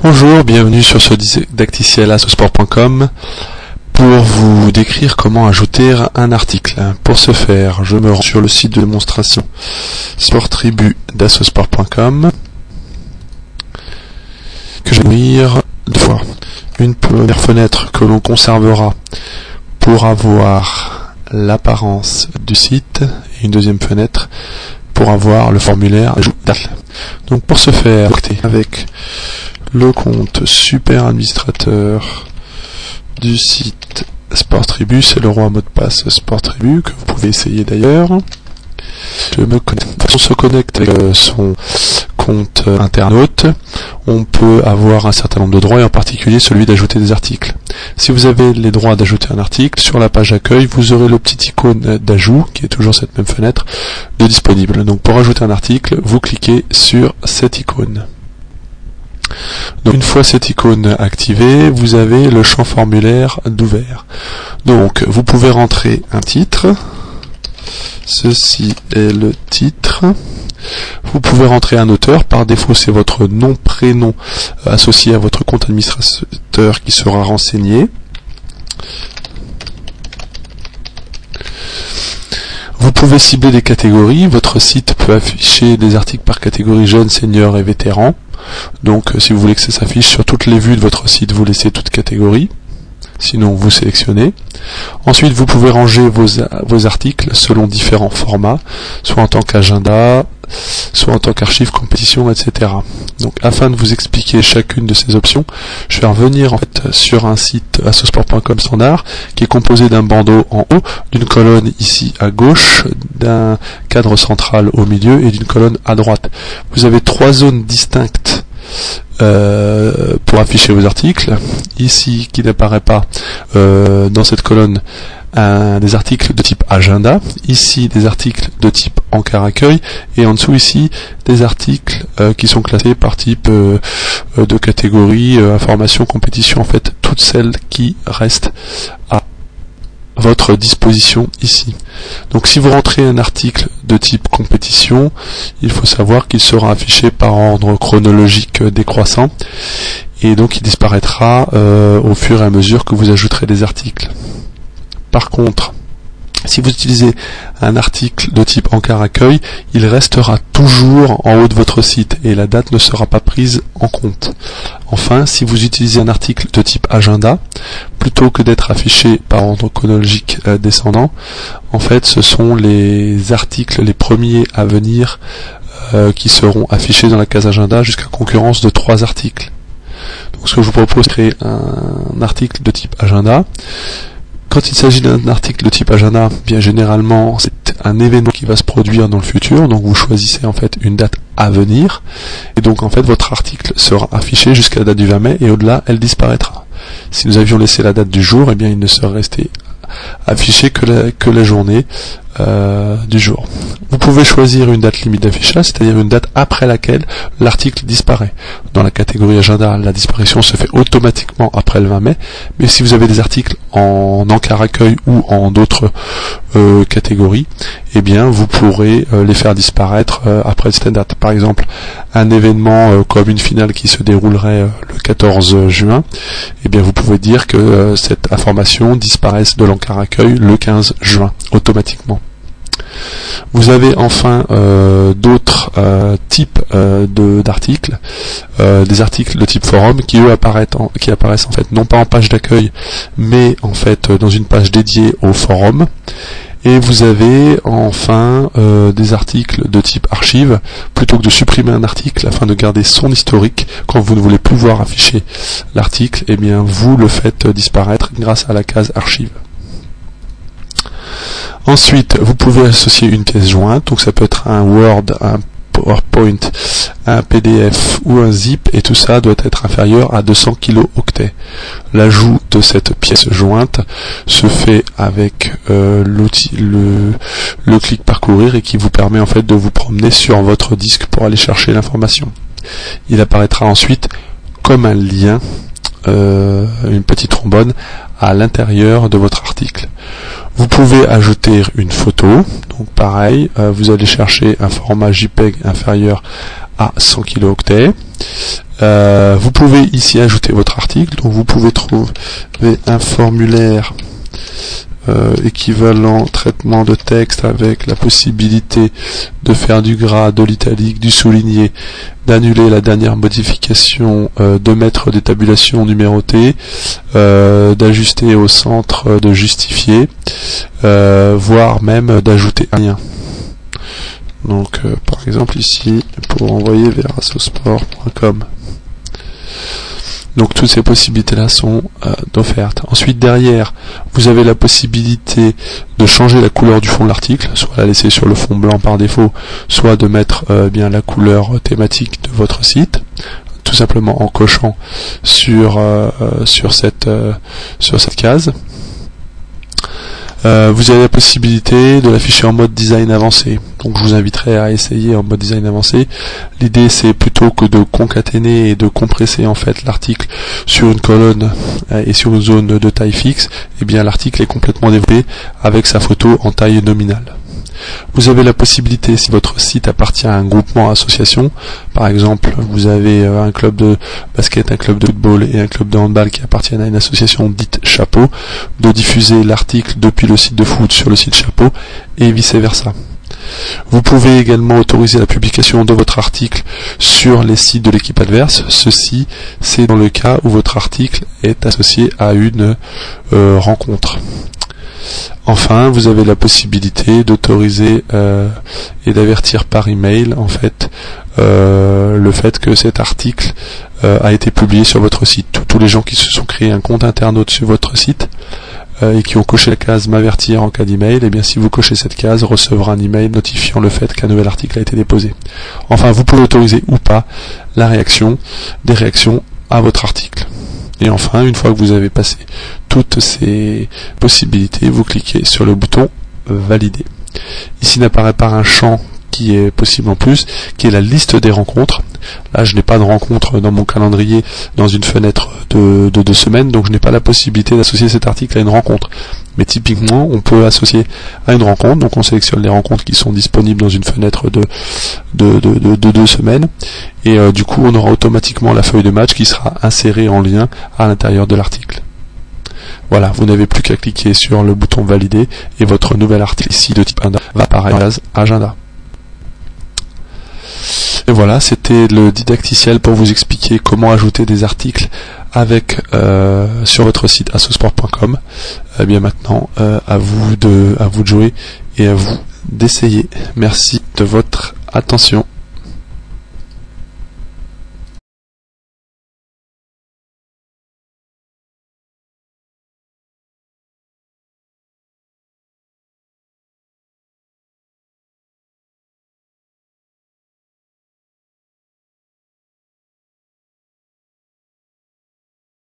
Bonjour, bienvenue sur ce didacticiel assosport.com pour vous décrire comment ajouter un article. Pour ce faire, je me rends sur le site de démonstration Sporttribu d'assosport.com que je vais ouvrir deux fois. Une première fenêtre que l'on conservera pour avoir l'apparence du site et une deuxième fenêtre pour avoir le formulaire ajout d'article. Donc pour ce faire, avec le compte super administrateur du site Sporttribu, c'est le roi mot de passe Sporttribu que vous pouvez essayer d'ailleurs. Je me connecte. On se connecte avec son compte internaute. On peut avoir un certain nombre de droits et en particulier celui d'ajouter des articles. Si vous avez les droits d'ajouter un article, sur la page accueil, vous aurez le petit icône d'ajout, qui est toujours cette même fenêtre, de disponible. Donc pour ajouter un article, vous cliquez sur cette icône. Donc une fois cette icône activée, vous avez le champ formulaire d'ouvert. Donc vous pouvez rentrer un titre. Ceci est le titre. Vous pouvez rentrer un auteur. Par défaut, c'est votre nom, prénom associé à votre compte administrateur qui sera renseigné. Vous pouvez cibler des catégories. Votre site peut afficher des articles par catégorie jeunes, seniors et vétérans. Donc si vous voulez que ça s'affiche sur toutes les vues de votre site, vous laissez toute catégorie. Sinon, vous sélectionnez. Ensuite, vous pouvez ranger vos articles selon différents formats, soit en tant qu'agenda, soit en tant qu'archive, compétition, etc. Donc, afin de vous expliquer chacune de ces options, je vais revenir en fait sur un site assosport.com standard qui est composé d'un bandeau en haut, d'une colonne ici à gauche, d'un cadre central au milieu et d'une colonne à droite. Vous avez trois zones distinctes pour afficher vos articles. Ici, qui n'apparaît pas dans cette colonne, des articles de type agenda, ici des articles de type encart accueil, et en dessous ici des articles qui sont classés par type de catégorie information, compétition, en fait toutes celles qui restent à votre disposition ici. Donc si vous rentrez un article de type compétition, il faut savoir qu'il sera affiché par ordre chronologique décroissant et donc il disparaîtra au fur et à mesure que vous ajouterez des articles. Par contre, si vous utilisez un article de type encart accueil, il restera toujours en haut de votre site et la date ne sera pas prise en compte. Enfin, si vous utilisez un article de type agenda, plutôt que d'être affiché par ordre chronologique descendant, en fait ce sont les articles les premiers à venir qui seront affichés dans la case agenda jusqu'à concurrence de 3 articles. Donc ce que je vous propose, c'est créer un article de type agenda. Quand il s'agit d'un article de type agenda, bien généralement c'est un événement qui va se produire dans le futur, donc vous choisissez en fait une date à venir, et donc en fait votre article sera affiché jusqu'à la date du 20 mai, et au-delà elle disparaîtra. Si nous avions laissé la date du jour, eh bien il ne serait resté affiché que la journée du jour. Vous pouvez choisir une date limite d'affichage, c'est-à-dire une date après laquelle l'article disparaît. Dans la catégorie agenda, la disparition se fait automatiquement après le 20 mai, mais si vous avez des articles en encart accueil ou en d'autres catégories, eh bien vous pourrez les faire disparaître après cette date. Par exemple, un événement comme une finale qui se déroulerait le 14 juin, eh bien vous pouvez dire que cette information disparaisse de l'encart accueil le 15 juin, automatiquement. Vous avez enfin d'autres types d'articles, des articles de type forum qui eux apparaissent en fait non pas en page d'accueil mais en fait dans une page dédiée au forum. Et vous avez enfin des articles de type archive. Plutôt que de supprimer un article afin de garder son historique quand vous ne voulez plus voir afficher l'article, eh bien vous le faites disparaître grâce à la case archive. Ensuite, vous pouvez associer une pièce jointe, donc ça peut être un Word, un PowerPoint, un PDF ou un zip, et tout ça doit être inférieur à 200 kilooctets. L'ajout de cette pièce jointe se fait avec l'outil, le clic parcourir, et qui vous permet en fait de vous promener sur votre disque pour aller chercher l'information. Il apparaîtra ensuite comme un lien, une petite trombone à l'intérieur de votre article. Vous pouvez ajouter une photo, donc pareil, vous allez chercher un format JPEG inférieur à 100 kilooctets. Vous pouvez ici ajouter votre article, donc vous pouvez trouver un formulaire équivalent traitement de texte avec la possibilité de faire du gras, de l'italique, du souligné, d'annuler la dernière modification, de mettre des tabulations numérotées, d'ajuster au centre, de justifier, voire même d'ajouter un lien. Donc par exemple ici, pour envoyer vers assosport.com. Donc toutes ces possibilités-là sont offertes. Ensuite derrière, vous avez la possibilité de changer la couleur du fond de l'article, soit la laisser sur le fond blanc par défaut, soit de mettre bien la couleur thématique de votre site, tout simplement en cochant sur cette case. Vous avez la possibilité de l'afficher en mode design avancé. Donc je vous inviterai à essayer en mode design avancé. L'idée c'est plutôt que de concaténer et de compresser en fait l'article sur une colonne et sur une zone de taille fixe, et bien l'article est complètement développé avec sa photo en taille nominale. Vous avez la possibilité, si votre site appartient à un groupement association, par exemple vous avez un club de basket, un club de football et un club de handball qui appartiennent à une association dite chapeau, de diffuser l'article depuis le site de foot sur le site chapeau et vice versa. Vous pouvez également autoriser la publication de votre article sur les sites de l'équipe adverse. Ceci, c'est dans le cas où votre article est associé à une rencontre. Enfin, vous avez la possibilité d'autoriser et d'avertir par email en fait le fait que cet article a été publié sur votre site. Tous les gens qui se sont créés un compte internaute sur votre site et qui ont coché la case m'avertir en cas d'email, et bien si vous cochez cette case, recevra un email notifiant le fait qu'un nouvel article a été déposé. Enfin, vous pouvez autoriser ou pas des réactions à votre article. Et enfin, une fois que vous avez passé toutes ces possibilités, vous cliquez sur le bouton valider. Ici n'apparaît pas un champ qui est possible en plus, qui est la liste des rencontres. Là, je n'ai pas de rencontre dans mon calendrier dans une fenêtre de 2 semaines, donc je n'ai pas la possibilité d'associer cet article à une rencontre. Mais typiquement, on peut associer à une rencontre, donc on sélectionne les rencontres qui sont disponibles dans une fenêtre de 2 semaines, et du coup, on aura automatiquement la feuille de match qui sera insérée en lien à l'intérieur de l'article. Voilà, vous n'avez plus qu'à cliquer sur le bouton valider, et votre nouvel article ici de type agenda va apparaître dans la case agenda. Et voilà, c'était le didacticiel pour vous expliquer comment ajouter des articles avec sur votre site assosport.com. Et bien maintenant, à vous de jouer et à vous d'essayer. Merci de votre attention.